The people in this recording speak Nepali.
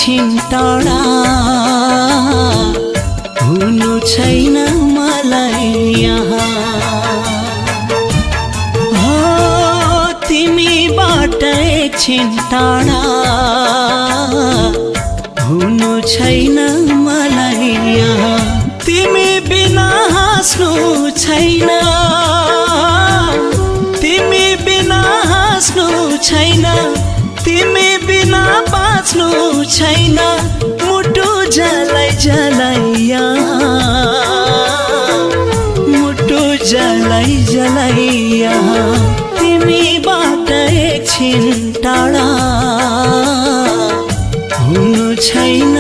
एकछिन टाढा हुनु छैन मलाई यहाँ हो तिमीबाट एकछिन टाढा हुनु छैन मलाई यहाँ तिमी बिना हाँस्नु छैन तिमी बिना हाँस्नु छैन तिमी बिना बाँच्नु छैन मुटु जलाई जलाई मुटु जलाई जलाई तिमीबाट एकछिन टाढा हुनु छैन